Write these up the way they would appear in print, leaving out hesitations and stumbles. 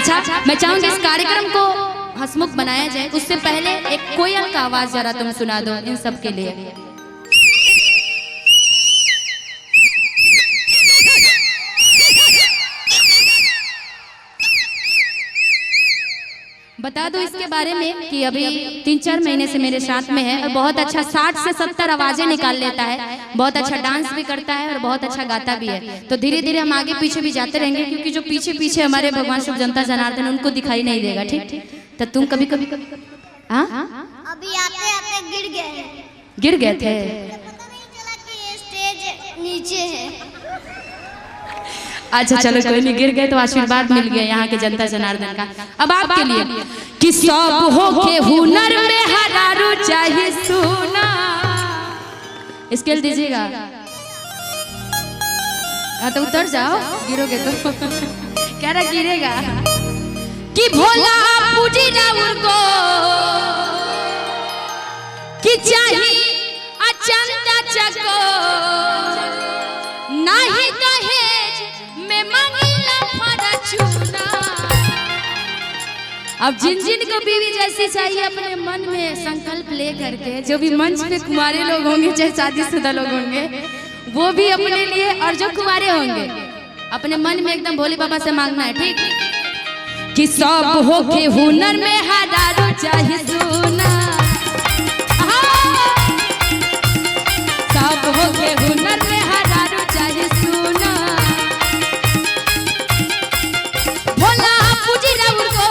अच्छा मैं चाहूंगी इस कार्यक्रम को हंसमुख बनाया जाए, उससे पहले एक कोयल का आवाज जरा तुम सुना दो इन सब के लिए। बता दो इसके बारे में कि अभी 3-4 महीने से मेरे साथ में है और बहुत अच्छा 60 से 70 आवाजें निकाल लेता है, बहुत अच्छा डांस भी करता है और बहुत अच्छा गाता भी है। तो धीरे धीरे हम आगे पीछे भी जाते रहेंगे, क्योंकि जो पीछे पीछे हमारे भगवान शिव जनता जनार्दन उनको दिखाई नहीं देगा। ठीक, तो तुम कभी कभी हाँ अभी आते आते गिर गए थे, पता नहीं चला कि ये स्टेज नीचे है। अच्छा चलो कोई नहीं, गिर गए तो आशीर्वाद मिल गया यहाँ के जनता जनार्दन का। अब आपके लिए कि सब हो के हुनर में हरारू चाहिए सोना, स्केल दीजिएगा। हाँ तो उतर जाओ, गिरोगे तो कह रहा गिरेगा कि भोला पूजी राउर को कि चाहिए अचंता चको नहीं दहेज में मंगला फरचूना। अब जिन जिन को बीवी जैसी चाहिए अपने मन में संकल्प ले करके, जो भी मंच पे कुंवारे लोग होंगे चाहे शादीशुदा लोग होंगे वो भी अपने लिए, और जो कुंवारे होंगे अपने मन में एकदम भोले बाबा से मांगना है। ठीक कि सब हो के हुनर में हजारों चाहिए सोना, सब हो के हुनर में हजारों चाहिए सोना। भोला पूजी राउर को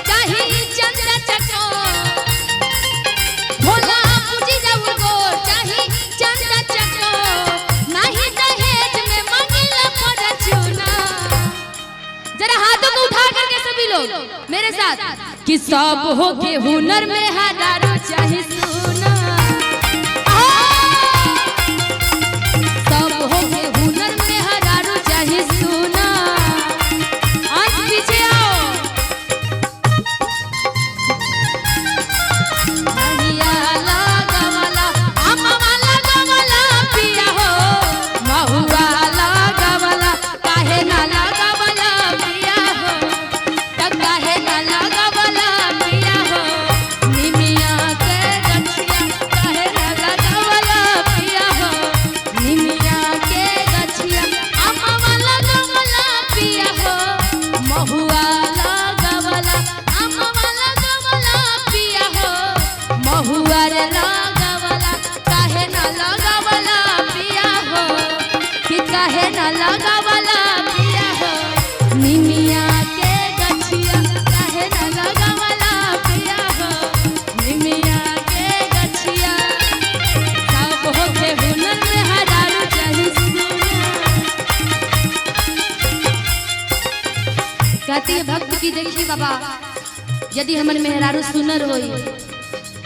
चाहिए चंद्र चको, भोला पूजी राउर को चाहिए चंद्र चको नहीं दहेज में मंगला फरचूना। जरा हाथों को उठा करके सभी लोग मेरे साथ कि सब हो के हुनर में हजारों चाहिए सोना, सब हो के हुनर में हजारों चाहिए सोना। आज पीछे आओ, महिया लगावला अम्मावाला गवला पिया हो, महुआ लगावला काहे ना लगावला पिया हो, तब काहे ना लगावला पिया हो, निमिया के गछिया काहे ना लगावला पिया हो, निमिया के गछिया अम्मावाला गवला पिया हो, महुआ लगावला अम्मावाला गवला पिया हो, महुआ रे लगावला काहे ना लगावला पिया हो, कि काहे ना लगावला पिया हो, निमिया के गछिया काहे ना लगावला पिया हो, निमिया के गछिया। सब हो के हुनर में हजारों चाहिए सोना। कहती है भक्त की देखी बाबा, यदि हमन मेहरारू सुनर होई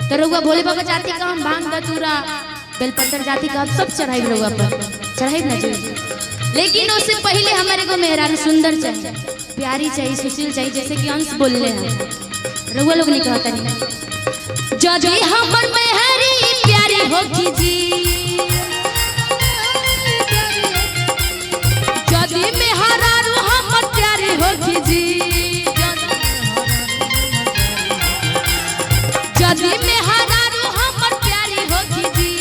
तो रउआ भोले बाबा जाति का हम भांग धतूरा बेलपत्र जाति का सब चढ़ाई रउआ पर चढ़ाई ना चाहिए, लेकिन उससे पहले हमारे को मेहरारू सुंदर चाहिए, प्यारी चाहिए, सुशील चाहिए, जैसे कि अंश बोल रहे हैं। रउआ लोग नहीं कहता नहीं जदी हमर मेहरी प्यारी होगी जी, जदी मेहरारू हमर प्यारी होगी जी, जदी मेहरारू हमर प्यारी होगी जी,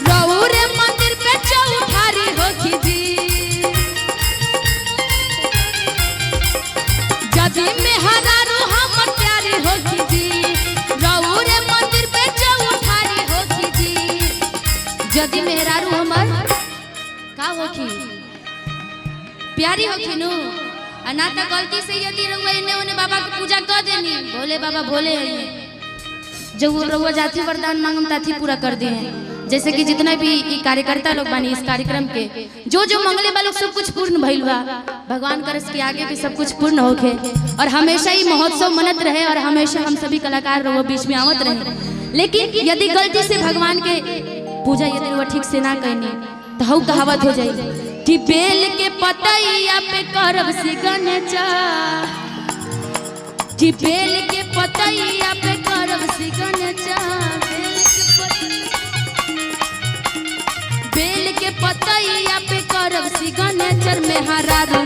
रउरे मंदिर पे चौठारी होगी जी, जदी मेहरारू हमर प्यारी होगी जी, रउरे मंदिर पे चौठारी होगी जी, जदी मेहरारू हमर का होगी प्यारी होगी नु, ना तो गलती से यदि रउआ इन्हें उन्हें बाबा की पूजा कर देनी, भोले बाबा भोले हैं, जो वो रउआ जाति वरदान मांगम ताथी पूरा कर दिए हैं। जैसे कि जितना भी कार्यकर्ता लोग बानी इस कार्यक्रम के, जो जो मंगले वाले सब कुछ पूर्ण भइल बा, भगवान करस के आगे भी सब कुछ पूर्ण होके और हमेशा ही महोत्सव मनत रहे और हमेशा हम सभी कलाकार रउआ बीच में आवत रहे। लेकिन यदि गलती से भगवान के पूजा यदि रउआ ठीक से ना करनी तो हऊ कहावत हो जाए कि बेल के पतैया पे करब सिग्नेचर, कि बेल के पतैया पे करब सिग्नेचर, बेल के पतैया पे मेहरारू